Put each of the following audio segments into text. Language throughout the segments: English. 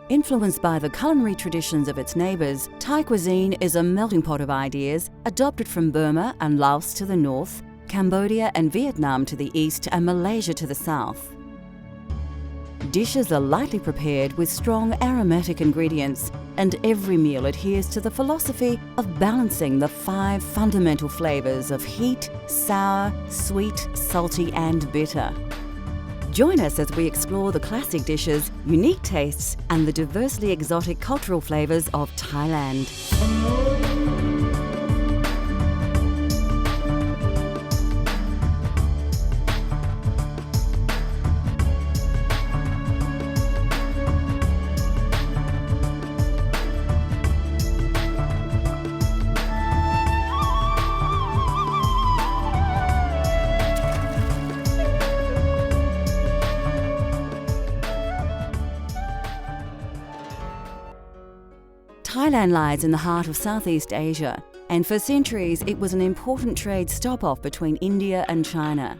Influenced by the culinary traditions of its neighbours, Thai cuisine is a melting pot of ideas adopted from Burma and Laos to the north, Cambodia and Vietnam to the east, and Malaysia to the south. Dishes are lightly prepared with strong aromatic ingredients, and every meal adheres to the philosophy of balancing the 5 fundamental flavours of heat, sour, sweet, salty and bitter. Join us as we explore the classic dishes, unique tastes and the diversely exotic cultural flavours of Thailand. Thailand lies in the heart of Southeast Asia, and for centuries it was an important trade stop-off between India and China.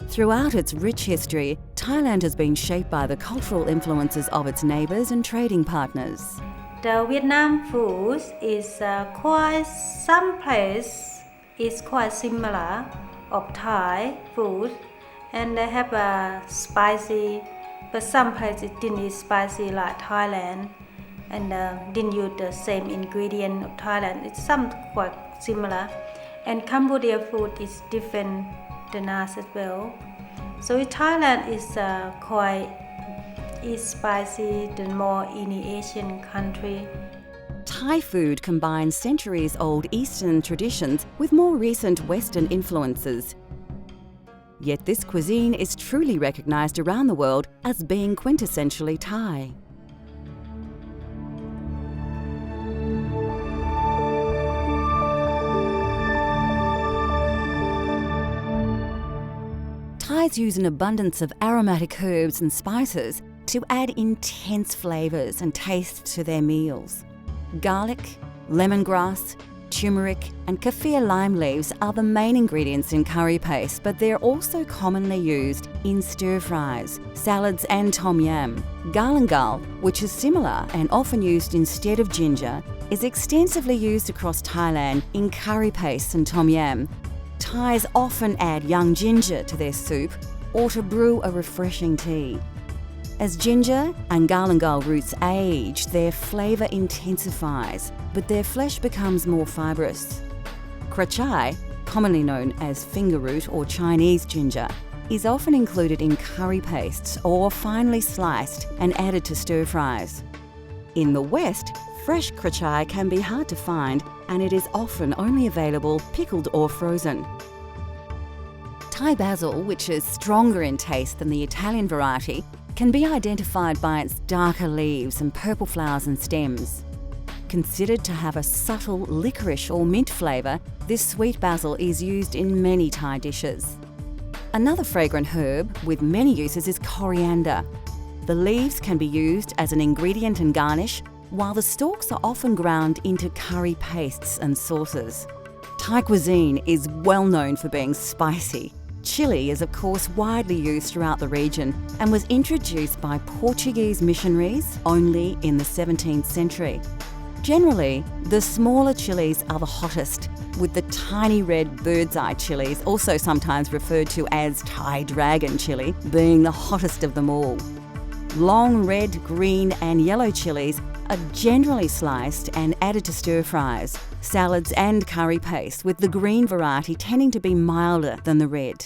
Throughout its rich history, Thailand has been shaped by the cultural influences of its neighbours and trading partners. The Vietnam food is some place is quite similar of Thai food, and they have a spicy, but some places didn't eat spicy like Thailand, and didn't use the same ingredient of Thailand. It's some quite similar, and Cambodia food is different than us as well. So Thailand is quite spicy than more any Asian country. Thai food combines centuries-old Eastern traditions with more recent Western influences. Yet this cuisine is truly recognised around the world as being quintessentially Thai. Thais use an abundance of aromatic herbs and spices to add intense flavours and tastes to their meals. Garlic, lemongrass, turmeric and kaffir lime leaves are the main ingredients in curry paste, but they're also commonly used in stir-fries, salads and tom yam. Galangal, which is similar and often used instead of ginger, is extensively used across Thailand in curry paste and tom yam. Thais often add young ginger to their soup or to brew a refreshing tea. As ginger and galangal roots age, their flavour intensifies, but their flesh becomes more fibrous. Krachai, commonly known as finger root or Chinese ginger, is often included in curry pastes or finely sliced and added to stir-fries. In the West, fresh krachai can be hard to find, and it is often only available pickled or frozen. Thai basil, which is stronger in taste than the Italian variety, can be identified by its darker leaves and purple flowers and stems. Considered to have a subtle licorice or mint flavour, this sweet basil is used in many Thai dishes. Another fragrant herb with many uses is coriander. The leaves can be used as an ingredient and garnish, while the stalks are often ground into curry pastes and sauces. Thai cuisine is well known for being spicy. Chili is of course widely used throughout the region and was introduced by Portuguese missionaries only in the 17th century. Generally, the smaller chilies are the hottest, with the tiny red bird's eye chilies, also sometimes referred to as Thai dragon chili, being the hottest of them all. Long red, green and yellow chilies are generally sliced and added to stir-fries, salads and curry paste, with the green variety tending to be milder than the red.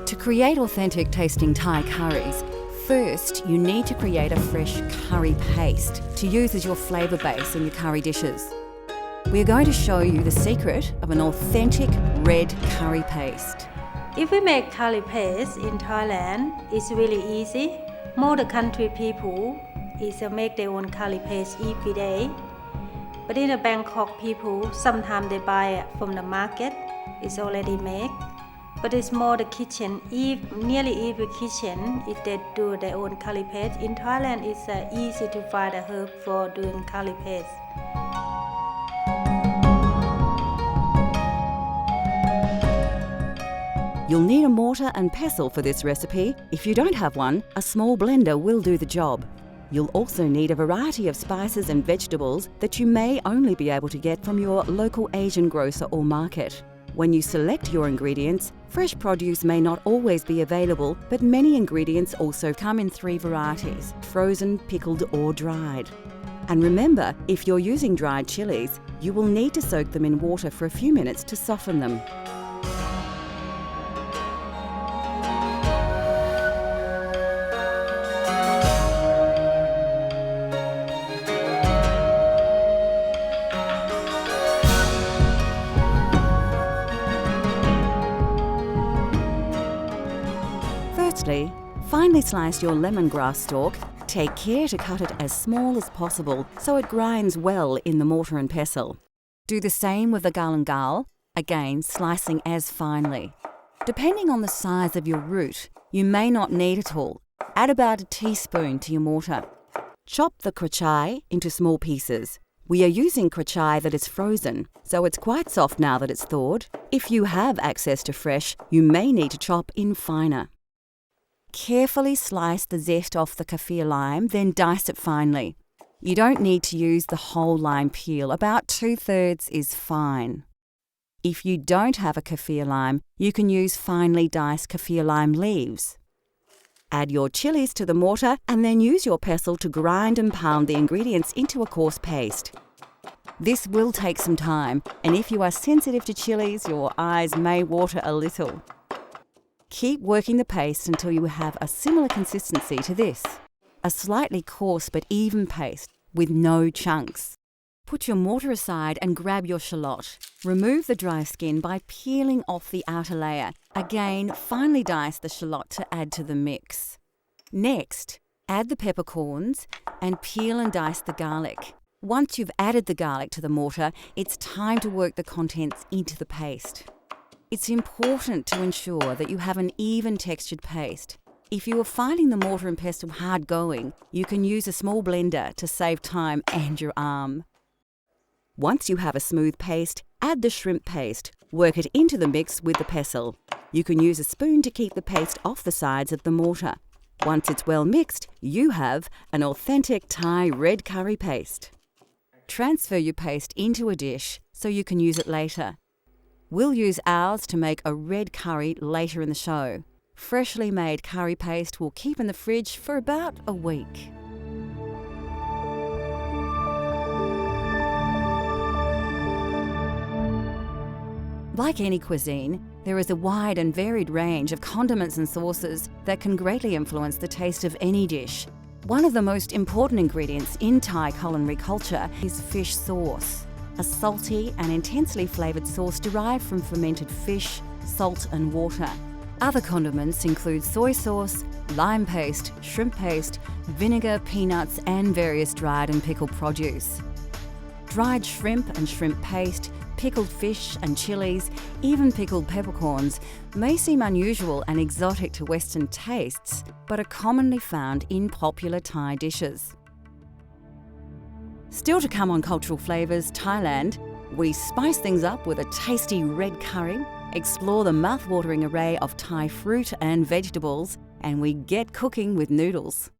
To create authentic tasting Thai curries, first you need to create a fresh curry paste to use as your flavour base in your curry dishes. We are going to show you the secret of an authentic red curry paste. If we make curry paste in Thailand, it's really easy. More the country people is make their own curry paste every day. But in the Bangkok people, sometimes they buy it from the market. It's already made. But it's more the kitchen. Nearly every kitchen, if they do their own curry paste. In Thailand, it's easy to find a herb for doing curry paste. You'll need a mortar and pestle for this recipe. If you don't have one, a small blender will do the job. You'll also need a variety of spices and vegetables that you may only be able to get from your local Asian grocer or market. When you select your ingredients, fresh produce may not always be available, but many ingredients also come in 3 varieties: frozen, pickled or dried. And remember, if you're using dried chilies, you will need to soak them in water for a few minutes to soften them. Firstly, finely slice your lemongrass stalk. Take care to cut it as small as possible so it grinds well in the mortar and pestle. Do the same with the galangal, again slicing as finely. Depending on the size of your root, you may not need it all. Add about a teaspoon to your mortar. Chop the krachai into small pieces. We are using krachai that is frozen, so it's quite soft now that it's thawed. If you have access to fresh, you may need to chop in finer. Carefully slice the zest off the kaffir lime, then dice it finely. You don't need to use the whole lime peel, about 2/3 is fine. If you don't have a kaffir lime, you can use finely diced kaffir lime leaves. Add your chilies to the mortar and then use your pestle to grind and pound the ingredients into a coarse paste. This will take some time, and if you are sensitive to chilies, your eyes may water a little. Keep working the paste until you have a similar consistency to this, a slightly coarse but even paste with no chunks. Put your mortar aside and grab your shallot. Remove the dry skin by peeling off the outer layer. Again, finely dice the shallot to add to the mix. Next, add the peppercorns and peel and dice the garlic. Once you've added the garlic to the mortar, it's time to work the contents into the paste. It's important to ensure that you have an even textured paste. If you are finding the mortar and pestle hard going, you can use a small blender to save time and your arm. Once you have a smooth paste, add the shrimp paste. Work it into the mix with the pestle. You can use a spoon to keep the paste off the sides of the mortar. Once it's well mixed, you have an authentic Thai red curry paste. Transfer your paste into a dish so you can use it later. We'll use ours to make a red curry later in the show. Freshly made curry paste will keep in the fridge for about a week. Like any cuisine, there is a wide and varied range of condiments and sauces that can greatly influence the taste of any dish. One of the most important ingredients in Thai culinary culture is fish sauce, a salty and intensely flavoured sauce derived from fermented fish, salt and water. Other condiments include soy sauce, lime paste, shrimp paste, vinegar, peanuts and various dried and pickled produce. Dried shrimp and shrimp paste, pickled fish and chilies, even pickled peppercorns may seem unusual and exotic to Western tastes, but are commonly found in popular Thai dishes. Still to come on Cultural Flavours Thailand, we spice things up with a tasty red curry, explore the mouth-watering array of Thai fruit and vegetables, and we get cooking with noodles.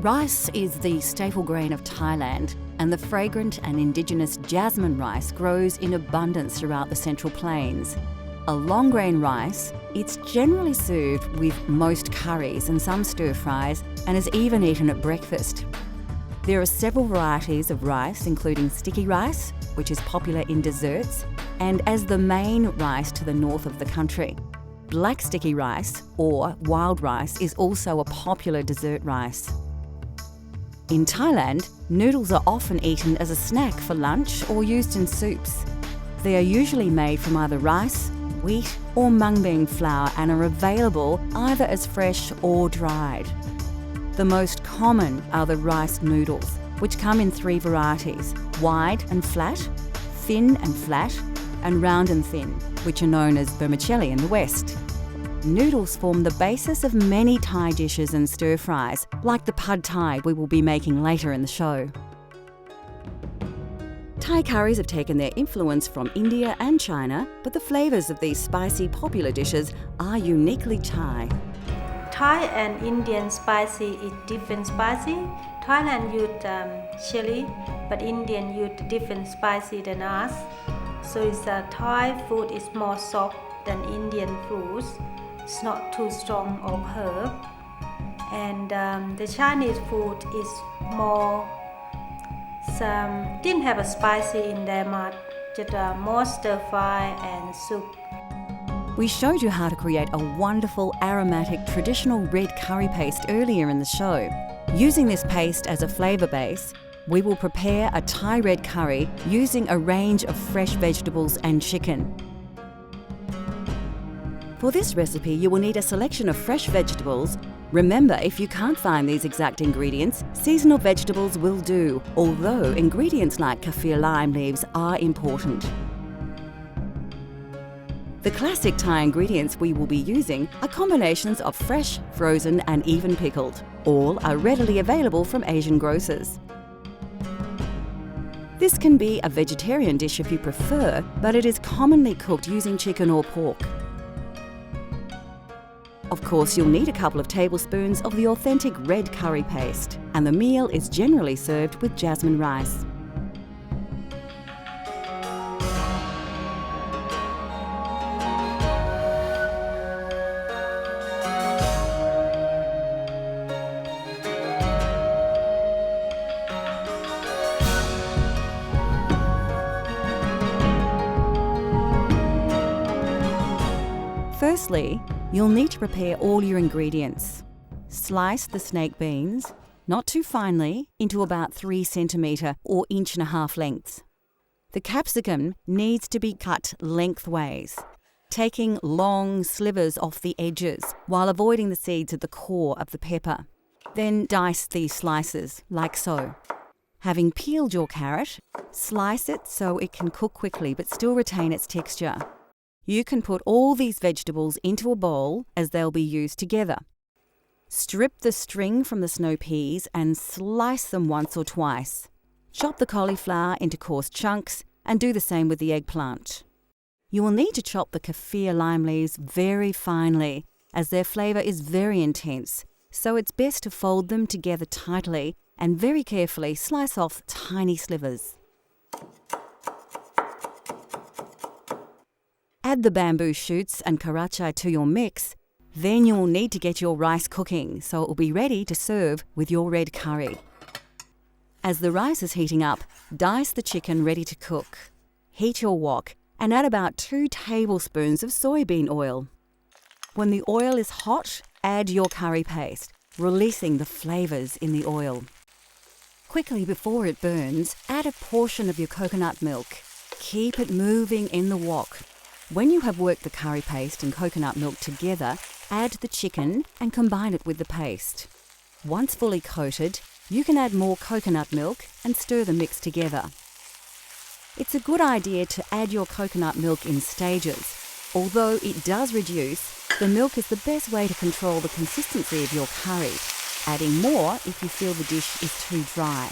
Rice is the staple grain of Thailand, and the fragrant and indigenous jasmine rice grows in abundance throughout the Central Plains. A long grain rice, it's generally served with most curries and some stir-fries, and is even eaten at breakfast. There are several varieties of rice, including sticky rice, which is popular in desserts, and as the main rice to the north of the country. Black sticky rice, or wild rice, is also a popular dessert rice. In Thailand, noodles are often eaten as a snack for lunch or used in soups. They are usually made from either rice, wheat or mung bean flour and are available either as fresh or dried. The most common are the rice noodles, which come in 3 varieties: wide and flat, thin and flat, and round and thin, which are known as vermicelli in the West. Noodles form the basis of many Thai dishes and stir-fries, like the pad Thai we will be making later in the show. Thai curries have taken their influence from India and China, but the flavours of these spicy popular dishes are uniquely Thai. Thai and Indian spicy is different spicy. Thailand use chili, but Indian use different spicy than us. So Thai food is more soft than Indian foods. It's not too strong of herb. And the Chinese food is more didn't have a spicy in their mouth, just more stir fry and soup. We showed you how to create a wonderful aromatic traditional red curry paste earlier in the show. Using this paste as a flavour base, we will prepare a Thai red curry using a range of fresh vegetables and chicken. For this recipe, you will need a selection of fresh vegetables. Remember, if you can't find these exact ingredients, seasonal vegetables will do, although ingredients like kaffir lime leaves are important. The classic Thai ingredients we will be using are combinations of fresh, frozen and even pickled. All are readily available from Asian grocers. This can be a vegetarian dish if you prefer, but it is commonly cooked using chicken or pork. Of course, you'll need a couple of tablespoons of the authentic red curry paste, and the meal is generally served with jasmine rice. Firstly, you'll need to prepare all your ingredients. Slice the snake beans, not too finely, into about 3 centimetre or 1.5 inch lengths. The capsicum needs to be cut lengthways, taking long slivers off the edges while avoiding the seeds at the core of the pepper. Then dice these slices, like so. Having peeled your carrot, slice it so it can cook quickly but still retain its texture. You can put all these vegetables into a bowl as they'll be used together. Strip the string from the snow peas and slice them once or twice. Chop the cauliflower into coarse chunks and do the same with the eggplant. You will need to chop the kaffir lime leaves very finely as their flavour is very intense, so it's best to fold them together tightly and very carefully slice off tiny slivers. Add the bamboo shoots and karachai to your mix. Then you will need to get your rice cooking so it will be ready to serve with your red curry. As the rice is heating up, dice the chicken ready to cook. Heat your wok and add about 2 tablespoons of soybean oil. When the oil is hot, add your curry paste, releasing the flavours in the oil. Quickly before it burns, add a portion of your coconut milk. Keep it moving in the wok. When you have worked the curry paste and coconut milk together, add the chicken and combine it with the paste. Once fully coated, you can add more coconut milk and stir the mix together. It's a good idea to add your coconut milk in stages. Although it does reduce, the milk is the best way to control the consistency of your curry, adding more if you feel the dish is too dry.